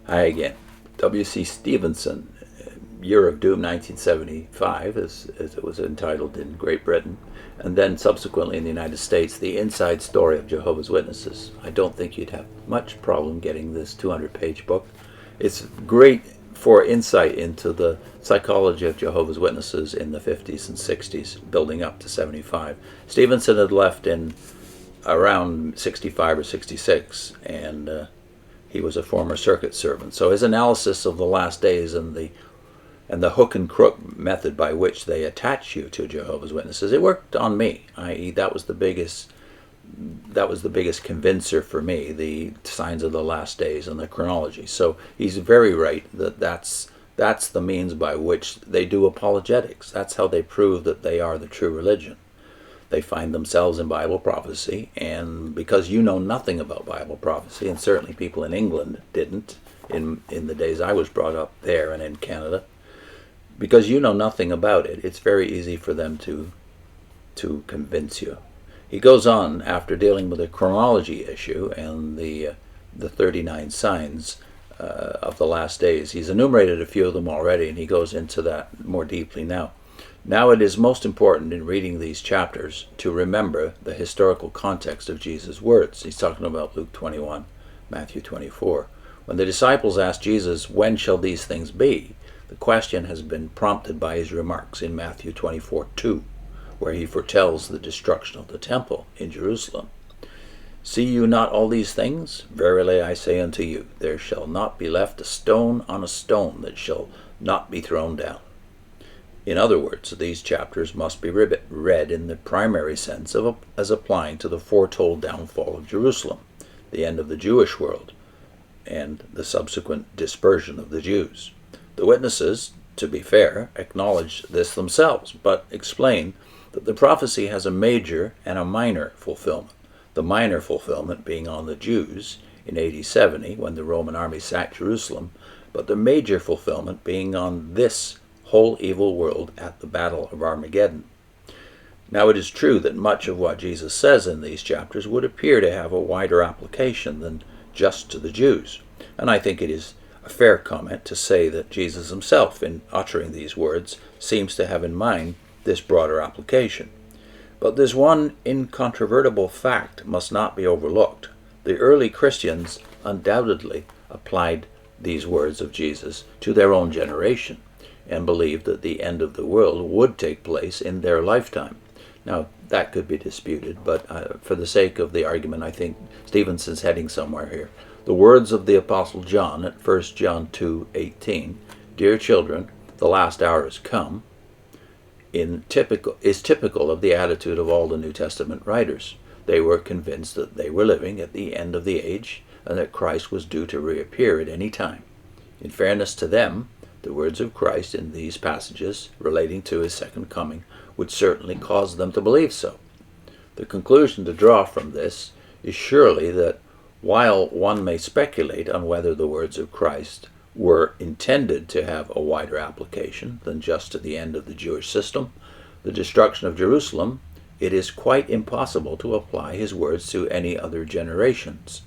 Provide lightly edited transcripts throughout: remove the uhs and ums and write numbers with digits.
Hi again. W.C. Stevenson, Year of Doom 1975, as it was entitled in Great Britain, and then subsequently in the United States, The Inside Story of Jehovah's Witnesses. I don't think you'd have much problem getting this 200-page book. It's great for insight into the psychology of Jehovah's Witnesses in the 50s and 60s, building up to 75. Stevenson had left in around 65 or 66, and he was a former circuit servant. So his analysis of the last days and the hook and crook method by which they attach you to Jehovah's Witnesses, it worked on me. I.e., that was the biggest convincer for me, the signs of the last days and the chronology. So he's very right that that's the means by which they do apologetics. That's how they prove that they are the true religion. They find themselves in Bible prophecy, and because you know nothing about Bible prophecy, and certainly people in England didn't in the days I was brought up there and in Canada, because you know nothing about it, it's very easy for them to convince you. He goes on, after dealing with the chronology issue and the 39 signs of the last days. He's enumerated a few of them already, and he goes into that more deeply now. Now it is most important in reading these chapters to remember the historical context of Jesus' words. He's talking about Luke 21, Matthew 24. When the disciples asked Jesus, "When shall these things be?" the question has been prompted by his remarks in Matthew 24:2, where he foretells the destruction of the temple in Jerusalem. "See you not all these things? Verily I say unto you, there shall not be left a stone on a stone that shall not be thrown down." In other words, these chapters must be read in the primary sense as applying to the foretold downfall of Jerusalem, the end of the Jewish world, and the subsequent dispersion of the Jews. The witnesses, to be fair, acknowledge this themselves, but explain that the prophecy has a major and a minor fulfillment, the minor fulfillment being on the Jews in AD 70 when the Roman army sacked Jerusalem, but the major fulfillment being on this whole evil world at the Battle of Armageddon. Now it is true that much of what Jesus says in these chapters would appear to have a wider application than just to the Jews, and I think it is a fair comment to say that Jesus himself, in uttering these words, seems to have in mind this broader application. But this one incontrovertible fact must not be overlooked. The early Christians undoubtedly applied these words of Jesus to their own generation, and believed that the end of the world would take place in their lifetime. Now, that could be disputed, but for the sake of the argument, I think Stevenson's heading somewhere here. The words of the Apostle John at 1 John 2:18, "Dear children, the last hour has come," is typical of the attitude of all the New Testament writers. They were convinced that they were living at the end of the age and that Christ was due to reappear at any time. In fairness to them, the words of Christ in these passages relating to his second coming would certainly cause them to believe so. The conclusion to draw from this is surely that while one may speculate on whether the words of Christ were intended to have a wider application than just to the end of the Jewish system, the destruction of Jerusalem, it is quite impossible to apply his words to any other generations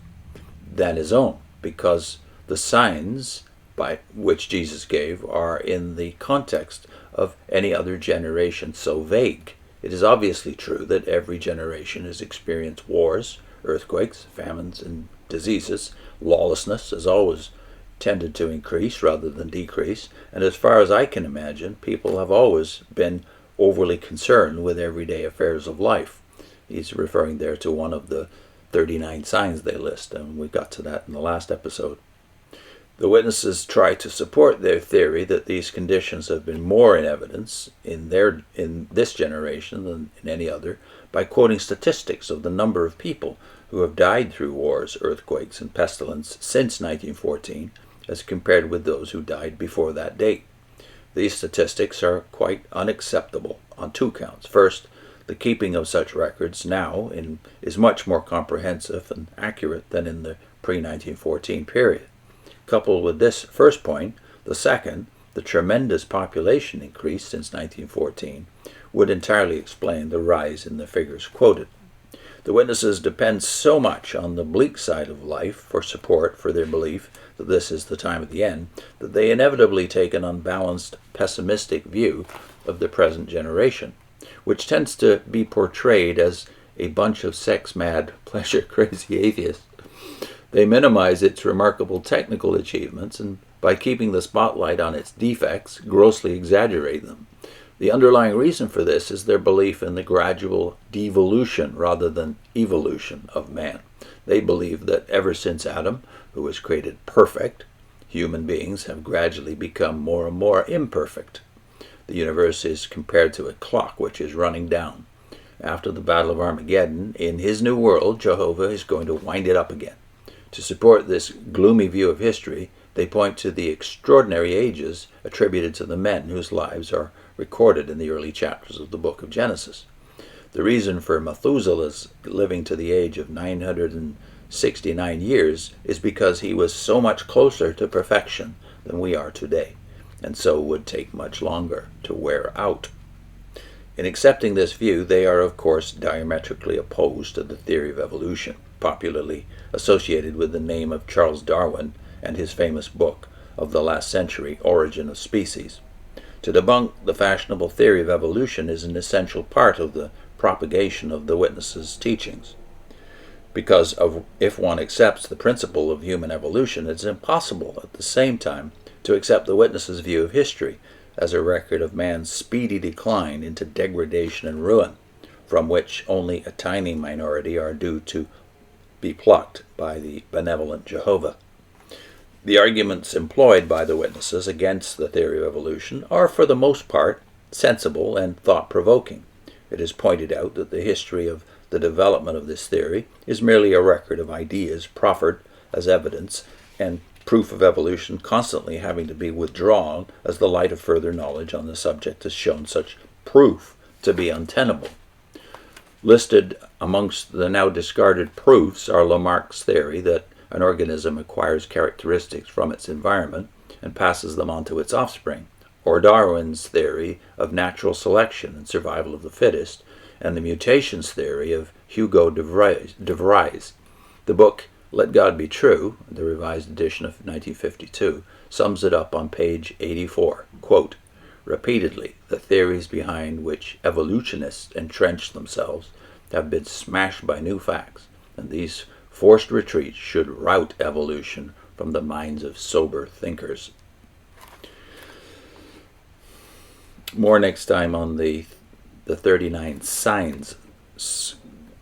than his own, because the signs by which Jesus gave are in the context of any other generation so vague. It is obviously true that every generation has experienced wars, earthquakes, famines, and diseases. Lawlessness has always tended to increase rather than decrease, and as far as I can imagine, people have always been overly concerned with everyday affairs of life. He's referring there to one of the 39 signs they list, and we got to that in the last episode. The witnesses try to support their theory that these conditions have been more in evidence in this generation than in any other by quoting statistics of the number of people who have died through wars, earthquakes, and pestilence since 1914 as compared with those who died before that date. These statistics are quite unacceptable on two counts. First, the keeping of such records now is much more comprehensive and accurate than in the pre-1914 period. Coupled with this first point, the second, the tremendous population increase since 1914, would entirely explain the rise in the figures quoted. The witnesses depend so much on the bleak side of life for support for their belief that this is the time of the end, that they inevitably take an unbalanced, pessimistic view of the present generation, which tends to be portrayed as a bunch of sex-mad, pleasure-crazy atheists. They minimize its remarkable technical achievements and, by keeping the spotlight on its defects, grossly exaggerate them. The underlying reason for this is their belief in the gradual devolution rather than evolution of man. They believe that ever since Adam, who was created perfect, human beings have gradually become more and more imperfect. The universe is compared to a clock which is running down. After the Battle of Armageddon, in his new world, Jehovah is going to wind it up again. To support this gloomy view of history, they point to the extraordinary ages attributed to the men whose lives are recorded in the early chapters of the book of Genesis. The reason for Methuselah's living to the age of 969 years is because he was so much closer to perfection than we are today, and so would take much longer to wear out. In accepting this view, they are of course diametrically opposed to the theory of evolution, popularly associated with the name of Charles Darwin and his famous book of the last century, Origin of Species. To debunk the fashionable theory of evolution is an essential part of the propagation of the witnesses' teachings. Because if one accepts the principle of human evolution, it's impossible at the same time to accept the witnesses' view of history as a record of man's speedy decline into degradation and ruin, from which only a tiny minority are due to be plucked by the benevolent Jehovah. The arguments employed by the witnesses against the theory of evolution are for the most part sensible and thought-provoking. It is pointed out that the history of the development of this theory is merely a record of ideas proffered as evidence and proof of evolution constantly having to be withdrawn as the light of further knowledge on the subject has shown such proof to be untenable. Listed amongst the now discarded proofs are Lamarck's theory that an organism acquires characteristics from its environment and passes them on to its offspring, or Darwin's theory of natural selection and survival of the fittest, and the mutations theory of Hugo de Vries. The book Let God Be True, the revised edition of 1952, sums it up on page 84. Quote, "Repeatedly, the theories behind which evolutionists entrench themselves have been smashed by new facts, and these forced retreats should rout evolution from the minds of sober thinkers." More next time on the 39 signs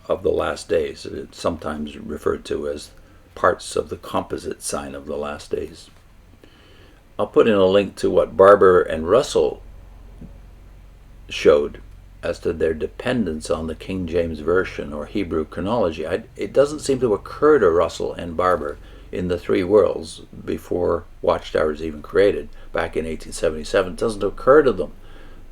of the last days. It's sometimes referred to as parts of the composite sign of the last days. I'll put in a link to what Barber and Russell showed as to their dependence on the King James Version or Hebrew chronology. It doesn't seem to occur to Russell and Barber in the three worlds before Watchtower was even created back in 1877. It doesn't occur to them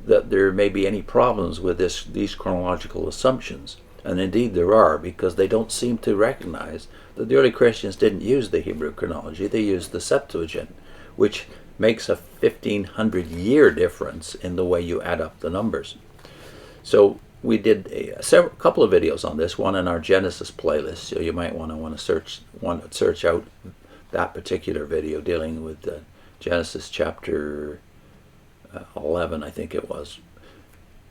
that there may be any problems with these chronological assumptions. And indeed there are, because they don't seem to recognize that the early Christians didn't use the Hebrew chronology. They used the Septuagint, which makes a 1,500-year difference in the way you add up the numbers. So we did a couple of videos on this, one in our Genesis playlist, so you might want to search out that particular video dealing with Genesis chapter 11, I think it was,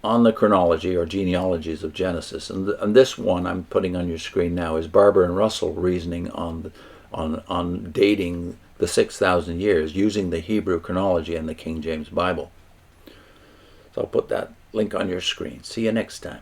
on the chronology or genealogies of Genesis. And this one I'm putting on your screen now is Barber and Russell reasoning on dating the 6,000 years using the Hebrew chronology and the King James Bible. So I'll put that link on your screen. See you next time.